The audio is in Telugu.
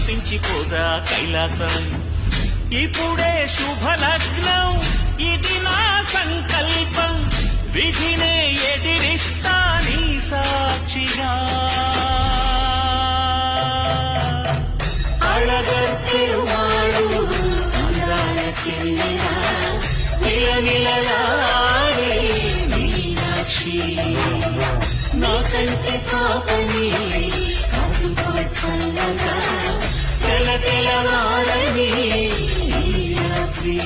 తప్పించిపోదా కైలాసం. ఇప్పుడే శుభలగ్నం, ఇది నా సంకల్పం, విధినే ఎదిరిస్తా నీ సాక్షిగా. అళగర్పెరుమాళు అందాల చెల్లెల నిలనిలలాడే మీనాక్షి, నా కంటి పాపని కాసుకో చల్లగా, తెల తెలవారని రాత్రి.